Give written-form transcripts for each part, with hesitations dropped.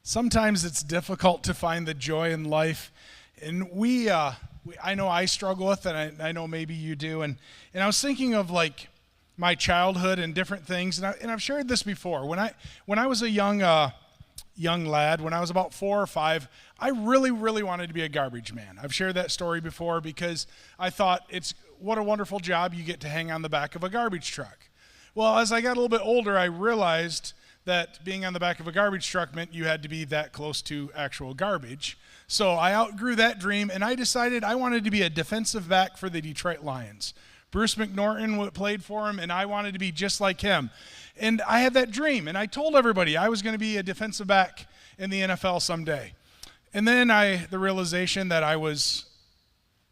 Sometimes it's difficult to find the joy in life, and I know I struggle with it, and I know maybe you do. And I was thinking of like my childhood and different things, and I've shared this before. When I was a young lad, when I was about 4 or 5, I really wanted to be a garbage man. I've shared that story before because I thought what a wonderful job, you get to hang on the back of a garbage truck. Well, as I got a little bit older, I realized that being on the back of a garbage truck meant you had to be that close to actual garbage. So I outgrew that dream, and I decided I wanted to be a defensive back for the Detroit Lions. Bruce McNorton played for him, and I wanted to be just like him. And I had that dream, and I told everybody I was going to be a defensive back in the NFL someday. And then the realization that I was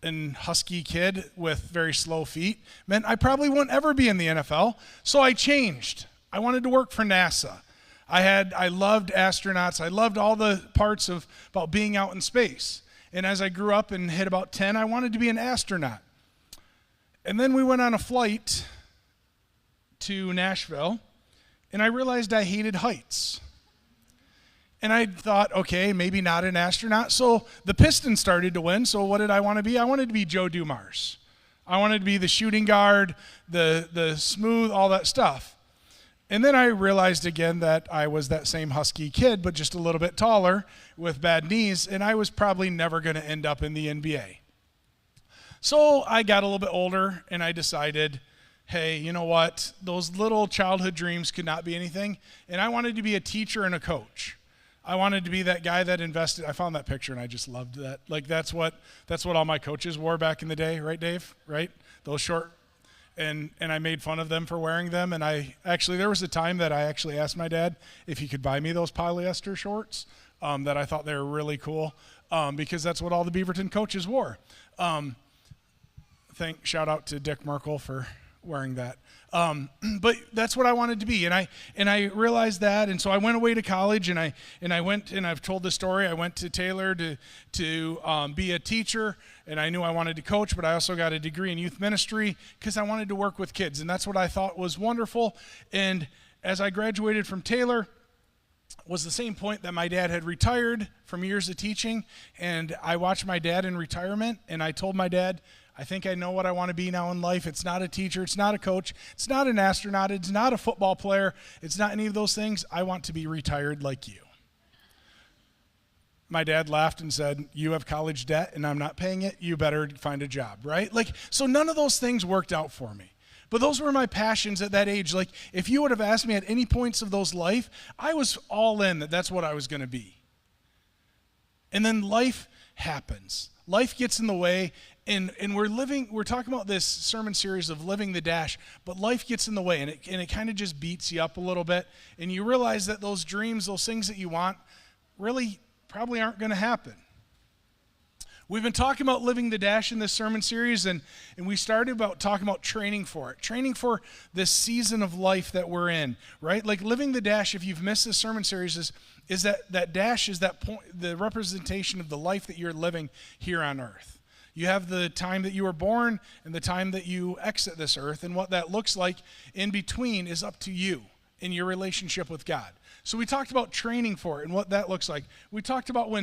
an husky kid with very slow feet meant I probably wouldn't ever be in the NFL, so I changed. I wanted to work for NASA. I loved astronauts. I loved all the parts about being out in space. And as I grew up and hit about 10, I wanted to be an astronaut. And then we went on a flight to Nashville, and I realized I hated heights. And I thought, okay, maybe not an astronaut. So the Pistons started to win, so what did I want to be? I wanted to be Joe Dumars. I wanted to be the shooting guard, the smooth, all that stuff. And then I realized again that I was that same husky kid, but just a little bit taller with bad knees, and I was probably never going to end up in the NBA. So I got a little bit older, and I decided, hey, you know what? Those little childhood dreams could not be anything, and I wanted to be a teacher and a coach. I wanted to be that guy that invested. I found that picture, and I just loved that. Like that's what all my coaches wore back in the day, right, Dave? Right? Those short. And I made fun of them for wearing them. And there was a time that I actually asked my dad if he could buy me those polyester shorts that I thought they were really cool because that's what all the Beaverton coaches wore. Shout out to Dick Merkel for wearing that. But that's what I wanted to be. And I realized that. And so I went away to college and I went, and I've told the story. I went to Taylor to be a teacher, and I knew I wanted to coach, but I also got a degree in youth ministry because I wanted to work with kids. And that's what I thought was wonderful. And as I graduated from Taylor, was the same point that my dad had retired from years of teaching. And I watched my dad in retirement, and I told my dad, I think I know what I want to be now in life. It's not a teacher. It's not a coach. It's not an astronaut. It's not a football player. It's not any of those things. I want to be retired like you. My dad laughed and said, you have college debt and I'm not paying it. You better find a job, right? So none of those things worked out for me. But those were my passions at that age. Like if you would have asked me at any points of those life, I was all in that's what I was going to be. And then life happens. Life gets in the way. And we're talking about this sermon series of living the dash, but life gets in the way, and it kind of just beats you up a little bit, and you realize that those dreams, those things that you want, really probably aren't going to happen. We've been talking about living the dash in this sermon series, and we started about talking about training for this season of life that we're in, right? Like living the dash, if you've missed this sermon series, is that dash is that point, the representation of the life that you're living here on earth. You have the time that you were born and the time that you exit this earth, and what that looks like in between is up to you in your relationship with God. So we talked about training for it and what that looks like. We talked about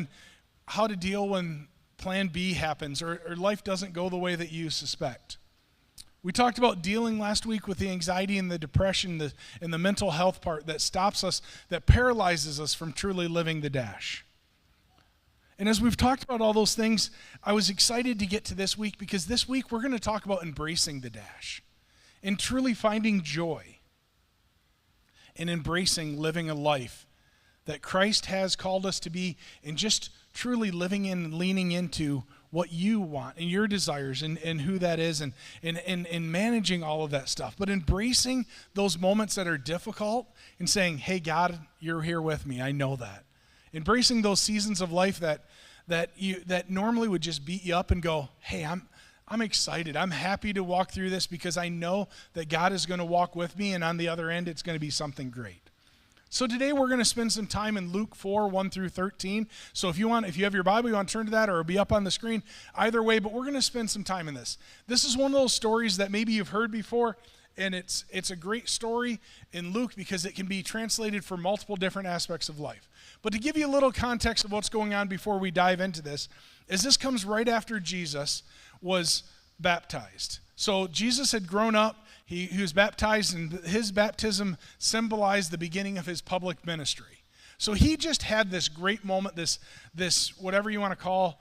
how to deal when plan B happens or life doesn't go the way that you suspect. We talked about dealing last week with the anxiety and the depression and the mental health part that stops us, that paralyzes us from truly living the dash. And as we've talked about all those things, I was excited to get to this week because this week we're going to talk about embracing the dash and truly finding joy and embracing living a life that Christ has called us to be, and just truly living in and leaning into what you want and your desires and who that is and managing all of that stuff. But embracing those moments that are difficult and saying, hey, God, you're here with me. I know that. Embracing those seasons of life that normally would just beat you up and go, hey, I'm excited. I'm happy to walk through this because I know that God is going to walk with me, and on the other end, it's going to be something great. So today we're going to spend some time in Luke 4, 1 through 13. So if you have your Bible, you want to turn to that, or it'll be up on the screen. Either way, but we're going to spend some time in this. This is one of those stories that maybe you've heard before, and it's a great story in Luke because it can be translated for multiple different aspects of life. But to give you a little context of what's going on before we dive into this, is this comes right after Jesus was baptized. So Jesus had grown up, he was baptized, and his baptism symbolized the beginning of his public ministry. So he just had this great moment, this whatever you want to call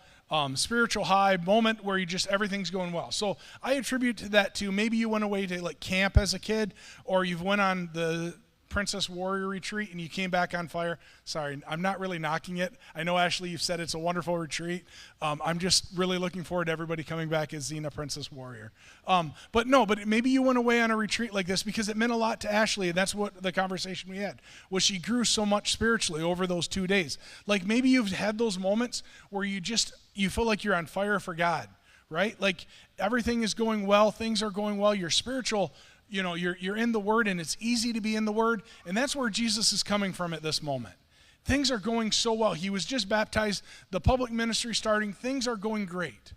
spiritual high moment where everything's going well. So I attribute to that to maybe you went away to like camp as a kid, or you've went on the Princess Warrior retreat and you came back on fire. Sorry, I'm not really knocking it. I know, Ashley, you've said it's a wonderful retreat. I'm just really looking forward to everybody coming back as Xena Princess Warrior. But maybe you went away on a retreat like this because it meant a lot to Ashley, and that's what the conversation we had, was she grew so much spiritually over those 2 days. Like maybe you've had those moments where you feel like you're on fire for God, right? Like everything is going well, things are going well, you're spiritual, you're in the Word, and it's easy to be in the Word, and that's where Jesus is coming from at this moment. Things are going so well. He was just baptized, the public ministry starting, things are going great.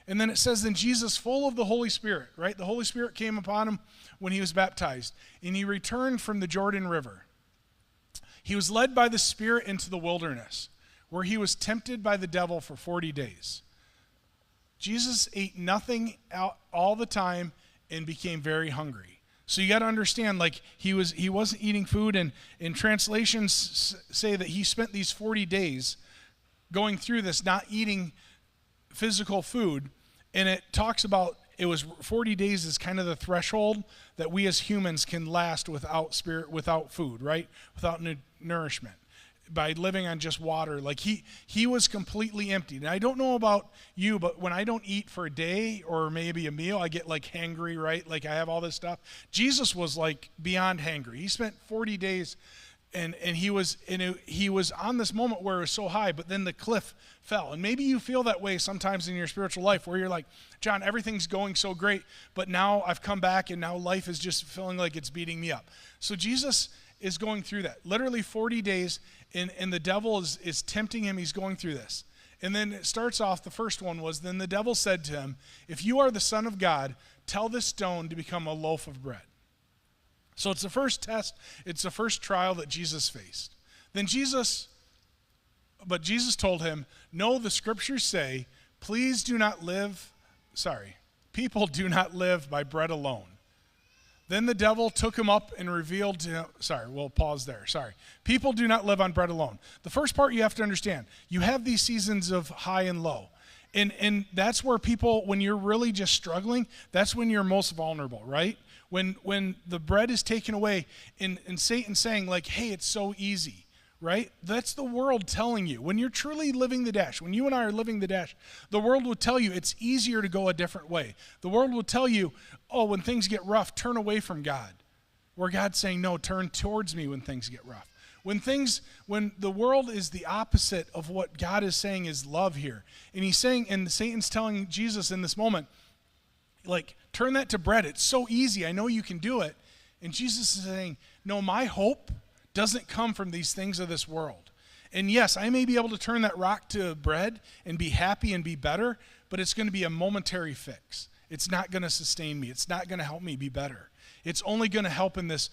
And then it says, then Jesus, full of the Holy Spirit, right? The Holy Spirit came upon him when he was baptized, and he returned from the Jordan River. He was led by the Spirit into the wilderness, where he was tempted by the devil for 40 days. Jesus ate nothing out all the time and became very hungry. So you got to understand, like he wasn't eating food, and in translations say that he spent these 40 days going through this, not eating physical food, and it talks about it was 40 days is kind of the threshold that we as humans can last without food, right? Without nourishment, by living on just water. Like he was completely empty. And I don't know about you, but when I don't eat for a day or maybe a meal, I get like hangry, right? Like I have all this stuff. Jesus was like beyond hangry. He spent 40 days and he was on this moment where it was so high, but then the cliff fell. And maybe you feel that way sometimes in your spiritual life where you're like, John, everything's going so great, but now I've come back and now life is just feeling like it's beating me up. So Jesus is going through that. Literally 40 days, and the devil is tempting him. He's going through this. And then it starts off, the first one was, then the devil said to him, if you are the Son of God, tell this stone to become a loaf of bread. So it's the first test. It's the first trial that Jesus faced. But Jesus told him, no, the scriptures say, people do not live by bread alone. Then the devil took him up and revealed to him, we'll pause there. People do not live on bread alone. The first part you have to understand, you have these seasons of high and low. And that's where people, when you're really just struggling, that's when you're most vulnerable, right? When the bread is taken away and Satan saying like, hey, it's so easy, right? That's the world telling you. When you're truly living the dash, when you and I are living the dash, the world will tell you it's easier to go a different way. The world will tell you, oh, when things get rough, turn away from God. Where God's saying, no, turn towards me when things get rough. When the world is the opposite of what God is saying is love here. And he's saying, and Satan's telling Jesus in this moment, like, turn that to bread. It's so easy. I know you can do it. And Jesus is saying, no, my hope doesn't come from these things of this world. And yes, I may be able to turn that rock to bread and be happy and be better, but it's going to be a momentary fix. It's not going to sustain me. It's not going to help me be better. It's only going to help in this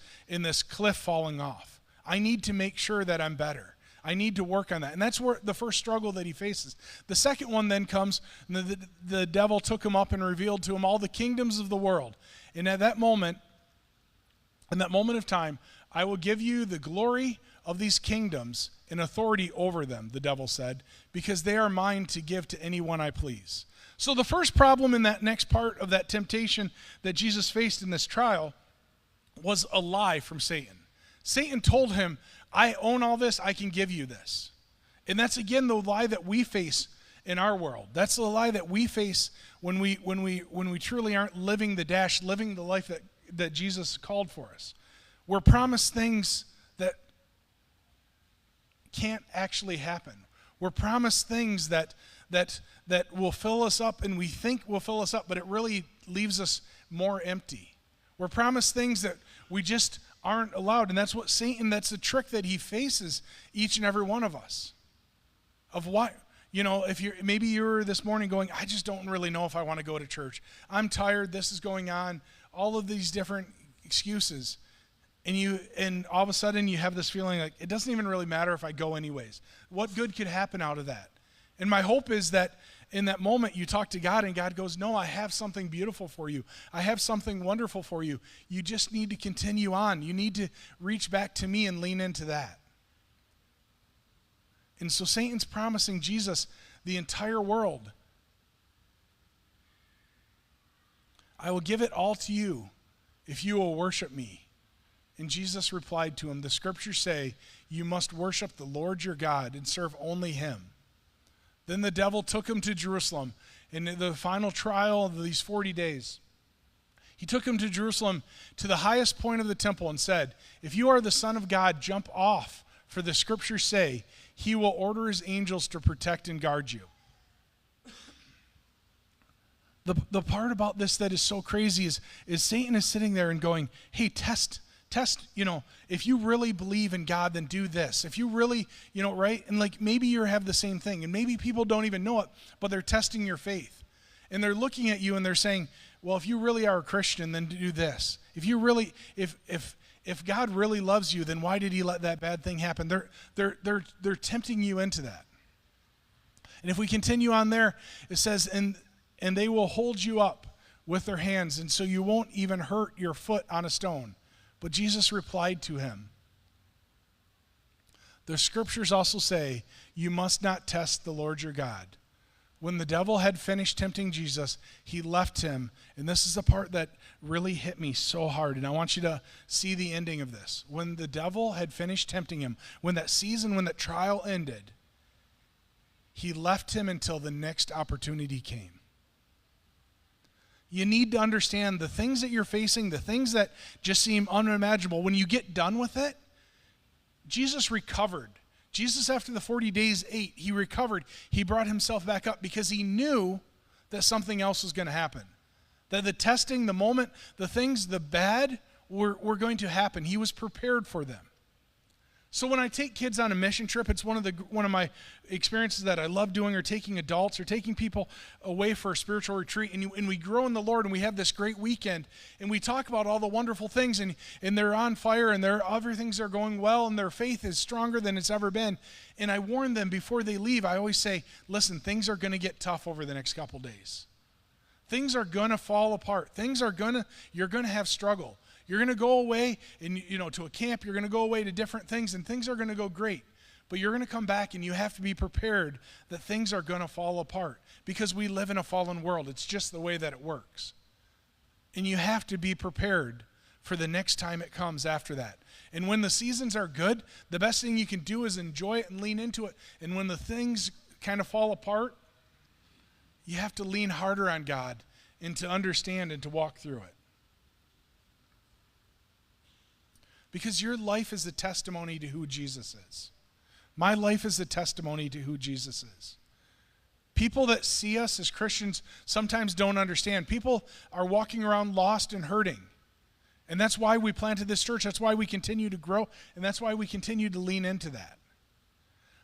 cliff falling off. I need to make sure that I'm better. I need to work on that. And that's where the first struggle that he faces. The second one then comes, the devil took him up and revealed to him all the kingdoms of the world. And at that moment, in that moment of time, I will give you the glory of these kingdoms and authority over them, the devil said, because they are mine to give to anyone I please. So the first problem in that next part of that temptation that Jesus faced in this trial was a lie from Satan. Satan told him, I own all this, I can give you this. And that's again the lie that we face in our world. That's the lie that we face when we truly aren't living the dash, living the life that Jesus called for us. We're promised things that can't actually happen. We're promised things that will fill us up and we think will fill us up, but it really leaves us more empty. We're promised things that we just aren't allowed. And that's what Satan, that's the trick that he faces each and every one of us. Of what, if you're this morning going, I just don't really know if I want to go to church. I'm tired, this is going on, all of these different excuses. And all of a sudden you have this feeling like it doesn't even really matter if I go anyways. What good could happen out of that? And my hope is that in that moment you talk to God and God goes, no, I have something beautiful for you. I have something wonderful for you. You just need to continue on. You need to reach back to me and lean into that. And so Satan's promising Jesus the entire world. I will give it all to you if you will worship me. And Jesus replied to him, the scriptures say, you must worship the Lord your God and serve only him. Then the devil took him to Jerusalem in the final trial of these 40 days. He took him to Jerusalem to the highest point of the temple and said, if you are the Son of God, jump off, for the scriptures say, he will order his angels to protect and guard you. The part about this that is so crazy is Satan is sitting there and going, hey, test, if you really believe in God, then do this. If you really, right? And like maybe you have the same thing, and maybe people don't even know it, but they're testing your faith. And they're looking at you and they're saying, well, if you really are a Christian, then do this. If you really, if God really loves you, then why did he let that bad thing happen? They're tempting you into that. And if we continue on there, it says, and they will hold you up with their hands, and so you won't even hurt your foot on a stone. But Jesus replied to him, the scriptures also say, you must not test the Lord your God. When the devil had finished tempting Jesus, he left him. And this is the part that really hit me so hard. And I want you to see the ending of this. When the devil had finished tempting him, when that trial ended, he left him until the next opportunity came. You need to understand the things that you're facing, the things that just seem unimaginable. When you get done with it, Jesus recovered. Jesus, after the 40 days ate, he recovered. He brought himself back up because he knew that something else was going to happen. That the testing, the moment, the things, the bad were going to happen. He was prepared for them. So when I take kids on a mission trip, it's one of my experiences that I love doing, or taking adults or taking people away for a spiritual retreat, and we grow in the Lord, and we have this great weekend, and we talk about all the wonderful things, and they're on fire, and everything's are going well, and their faith is stronger than it's ever been. And I warn them before they leave. I always say, listen, things are going to get tough over the next couple days. Things are going to fall apart. You're going to have struggle. You're going to go away and to a camp. You're going to go away to different things, and things are going to go great. But you're going to come back, and you have to be prepared that things are going to fall apart, because we live in a fallen world. It's just the way that it works. And you have to be prepared for the next time it comes after that. And when the seasons are good, the best thing you can do is enjoy it and lean into it. And when the things kind of fall apart, you have to lean harder on God and to understand and to walk through it. Because your life is a testimony to who Jesus is. My life is a testimony to who Jesus is. People that see us as Christians sometimes don't understand. People are walking around lost and hurting. And that's why we planted this church. That's why we continue to grow. And that's why we continue to lean into that.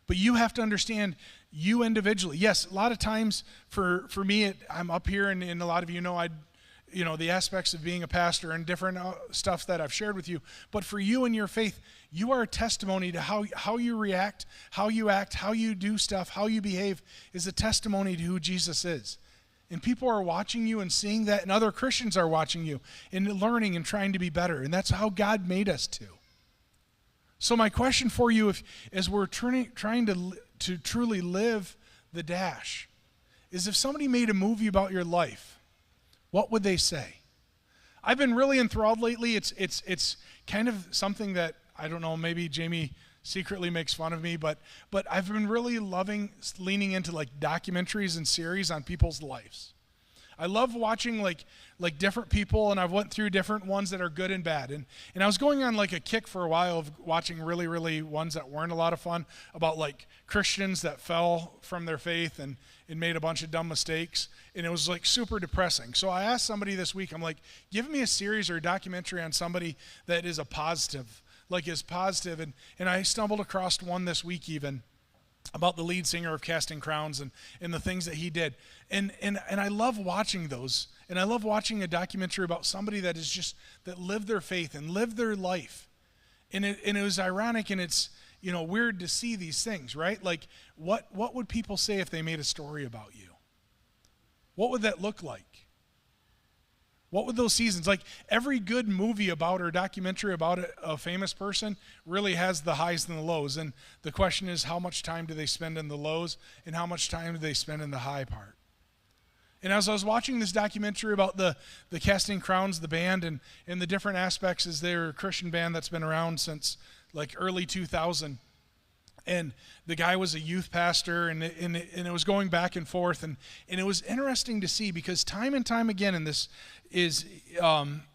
But you have to understand, you individually. Yes, a lot of times for me, I'm up here, and a lot of you know the aspects of being a pastor and different stuff that I've shared with you. But for you and your faith, you are a testimony to how you react, how you act, how you do stuff, how you behave is a testimony to who Jesus is. And people are watching you and seeing that, and other Christians are watching you and learning and trying to be better. And that's how God made us to. So my question for you, as we're trying to truly live the dash, is if somebody made a movie about your life, what would they say? I've been really enthralled lately. It's kind of something that, I don't know, maybe Jamie secretly makes fun of me, but I've been really leaning into like documentaries and series on people's lives. I love watching like different people, and I've went through different ones that are good and bad. And I was going on like a kick for a while of watching really, really ones that weren't a lot of fun, about like Christians that fell from their faith and made a bunch of dumb mistakes. And it was like super depressing. So I asked somebody this week, I'm like, give me a series or a documentary on somebody that is positive. And I stumbled across one this week even, about the lead singer of Casting Crowns and the things that he did. And I love watching those. And I love watching a documentary about somebody that lived their faith and lived their life. And it was ironic, and it's, weird to see these things, right? Like, what would people say if they made a story about you? What would that look like? What would those seasons, like every good movie about or documentary about a famous person really has the highs and the lows. And the question is, how much time do they spend in the lows and how much time do they spend in the high part? And as I was watching this documentary about the Casting Crowns, the band, and the different aspects, as they're a Christian band that's been around since like early 2000, and the guy was a youth pastor, and it was going back and forth, and it was interesting to see, because time and time again in this is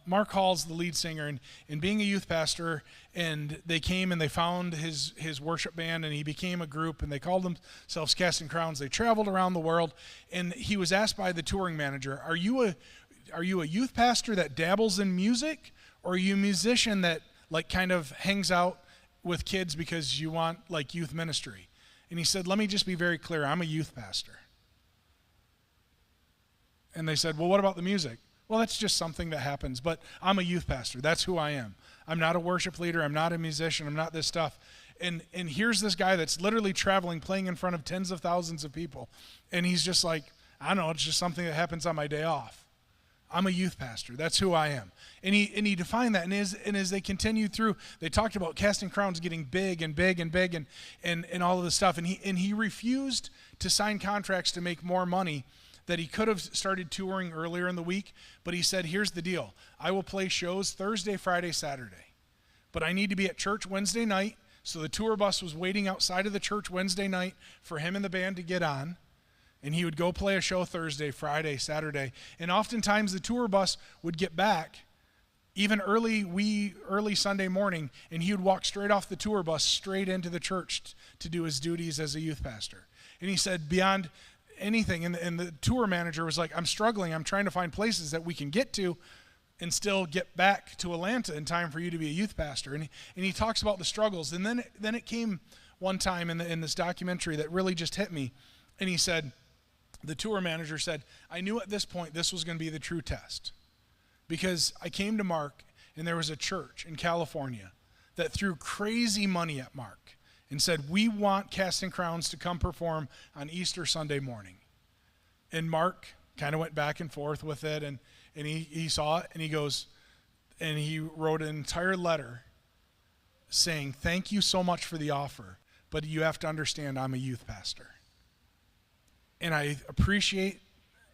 Mark Hall's the lead singer, and being a youth pastor, and they came and they found his worship band, and he became a group, and they called themselves Casting Crowns. They traveled around the world, and he was asked by the touring manager, are you a youth pastor that dabbles in music, or are you a musician that like kind of hangs out with kids because you want like youth ministry? And he said, let me just be very clear, I'm a youth pastor. And they said, well, what about the music? Well, that's just something that happens, but I'm a youth pastor. That's who I am. I'm not a worship leader. I'm not a musician. I'm not this stuff. And here's this guy that's literally traveling, playing in front of tens of thousands of people. And he's just like, I don't know, it's just something that happens on my day off. I'm a youth pastor. That's who I am. And he defined that. And as they continued through, they talked about Casting Crowns getting big and big and big and all of this stuff. And he refused to sign contracts to make more money, that he could have started touring earlier in the week. But he said, here's the deal. I will play shows Thursday, Friday, Saturday. But I need to be at church Wednesday night. So the tour bus was waiting outside of the church Wednesday night for him and the band to get on. And he would go play a show Thursday, Friday, Saturday. And oftentimes the tour bus would get back even early Sunday morning, and he would walk straight off the tour bus straight into the church to do his duties as a youth pastor. And he said, beyond anything, and the tour manager was like, I'm struggling. I'm trying to find places that we can get to and still get back to Atlanta in time for you to be a youth pastor. And he talks about the struggles. And then it came one time in this documentary that really just hit me. And he said, the tour manager said, I knew at this point this was going to be the true test, because I came to Mark, and there was a church in California that threw crazy money at Mark and said, we want Casting Crowns to come perform on Easter Sunday morning. And Mark kind of went back and forth with it, and he saw it, and he goes, and he wrote an entire letter saying, thank you so much for the offer, but you have to understand I'm a youth pastor. And I appreciate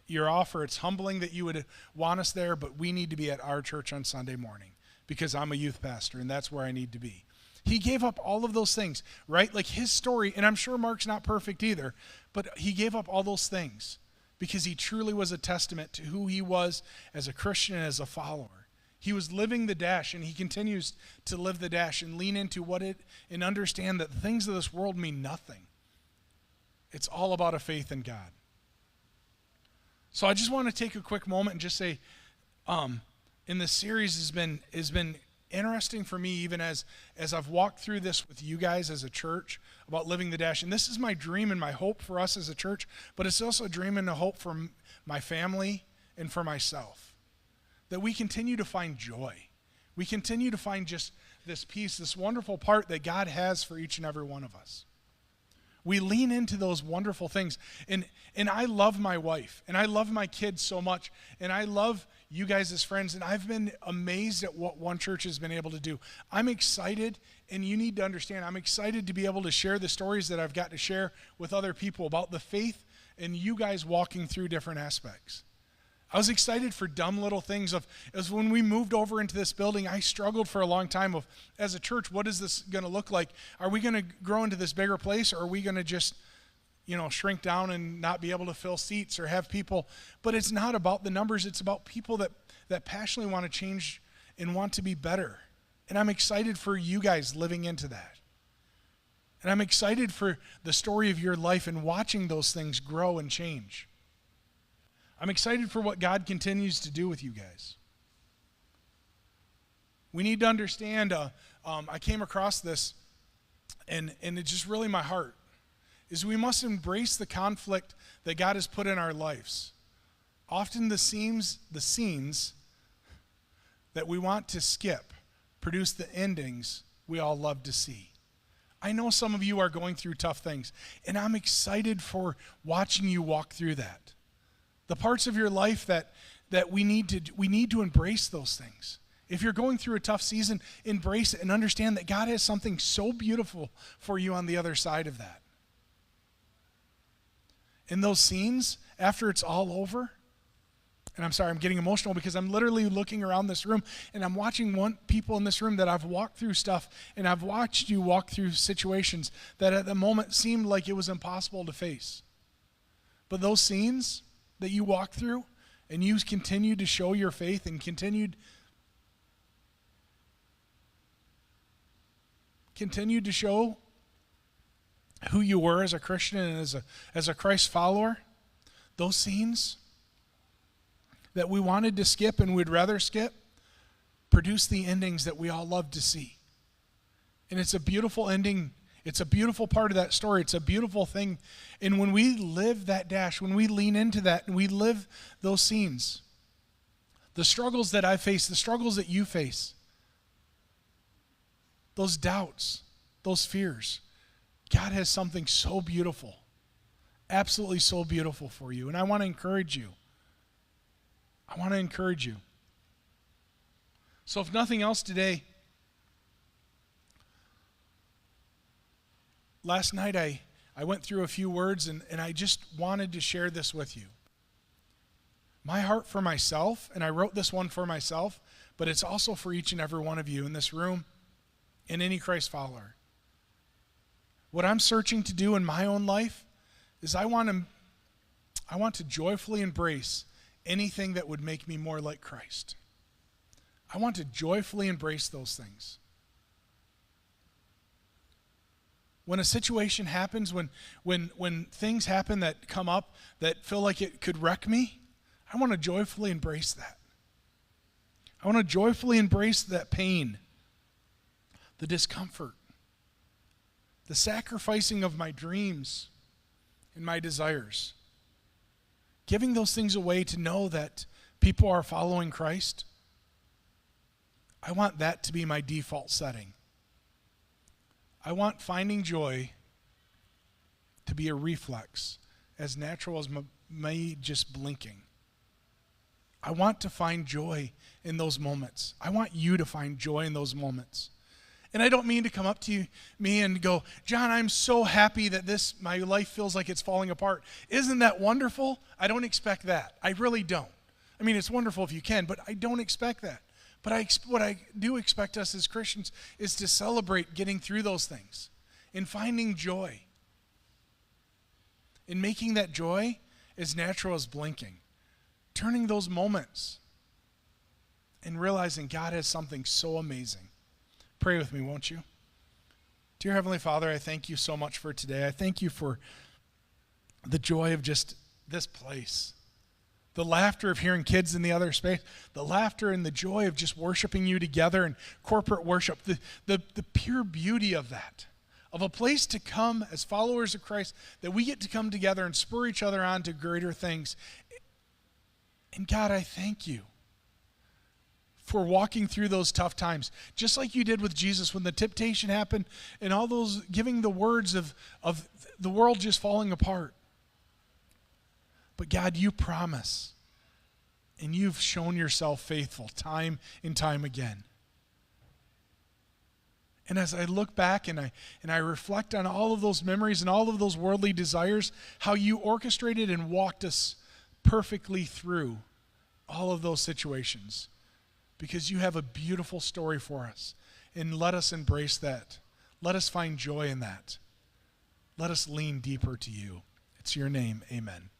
your offer. It's humbling that you would want us there, but we need to be at our church on Sunday morning because I'm a youth pastor, and that's where I need to be. He gave up all of those things, right? Like his story, and I'm sure Mark's not perfect either, but he gave up all those things because he truly was a testament to who he was as a Christian and as a follower. He was living the dash, and he continues to live the dash and lean into and understand that the things of this world mean nothing. It's all about a faith in God. So I just want to take a quick moment and just say, in this series has been interesting for me, even as I've walked through this with you guys as a church about living the dash. And this is my dream and my hope for us as a church, but it's also a dream and a hope for my family and for myself, that we continue to find joy. We continue to find just this peace, this wonderful part that God has for each and every one of us. We lean into those wonderful things. And I love my wife, and I love my kids so much, and I love you guys as friends, and I've been amazed at what One Church has been able to do. I'm excited, and you need to understand, I'm excited to be able to share the stories that I've got to share with other people about the faith and you guys walking through different aspects. I was excited for dumb little things as when we moved over into this building, I struggled for a long time of, as a church, what is this going to look like? Are we going to grow into this bigger place, or are we going to just, shrink down and not be able to fill seats or have people? But it's not about the numbers. It's about people that passionately want to change and want to be better. And I'm excited for you guys living into that. And I'm excited for the story of your life and watching those things grow and change. I'm excited for what God continues to do with you guys. We need to understand, I came across this, and it's just really my heart, is we must embrace the conflict that God has put in our lives. Often the scenes that we want to skip produce the endings we all love to see. I know some of you are going through tough things, and I'm excited for watching you walk through that. The parts of your life that we need to embrace those things. If you're going through a tough season, embrace it and understand that God has something so beautiful for you on the other side of that. In those scenes, after it's all over, and I'm sorry, I'm getting emotional because I'm literally looking around this room and I'm watching people in this room that I've walked through stuff, and I've watched you walk through situations that at the moment seemed like it was impossible to face. But those scenes that you walked through and you continued to show your faith and continued to show who you were as a Christian and as a Christ follower, those scenes that we wanted to skip and we'd rather skip produce the endings that we all love to see. And it's a beautiful ending. It's a beautiful part of that story. It's a beautiful thing. And when we live that dash, when we lean into that and we live those scenes, the struggles that I face, the struggles that you face, those doubts, those fears, God has something so beautiful, absolutely so beautiful for you. And I want to encourage you. So if nothing else today, last night I went through a few words and I just wanted to share this with you. My heart for myself, and I wrote this one for myself, but it's also for each and every one of you in this room and any Christ follower. What I'm searching to do in my own life is I want to joyfully embrace anything that would make me more like Christ. I want to joyfully embrace those things. When a situation happens, when things happen that come up that feel like it could wreck me, I want to joyfully embrace that. I want to joyfully embrace that pain, the discomfort, the sacrificing of my dreams and my desires. Giving those things away to know that people are following Christ. I want that to be my default setting. I want finding joy to be a reflex, as natural as me just blinking. I want to find joy in those moments. I want you to find joy in those moments. And I don't mean to come up to me and go, John, I'm so happy that my life feels like it's falling apart. Isn't that wonderful? I don't expect that. I really don't. I mean, it's wonderful if you can, but I don't expect that. But what I do expect us as Christians is to celebrate getting through those things and finding joy. And making that joy as natural as blinking. Turning those moments and realizing God has something so amazing. Pray with me, won't you? Dear Heavenly Father, I thank you so much for today. I thank you for the joy of just this place. The laughter of hearing kids in the other space. The laughter and the joy of just worshiping you together in corporate worship. The pure beauty of that. Of a place to come as followers of Christ, that we get to come together and spur each other on to greater things. And God, I thank you for walking through those tough times, just like you did with Jesus when the temptation happened and all those giving the words of the world just falling apart. But God, you promise, and you've shown yourself faithful time and time again. And as I look back and I reflect on all of those memories and all of those worldly desires, how you orchestrated and walked us perfectly through all of those situations. Because you have a beautiful story for us. And let us embrace that. Let us find joy in that. Let us lean deeper to you. It's your name. Amen.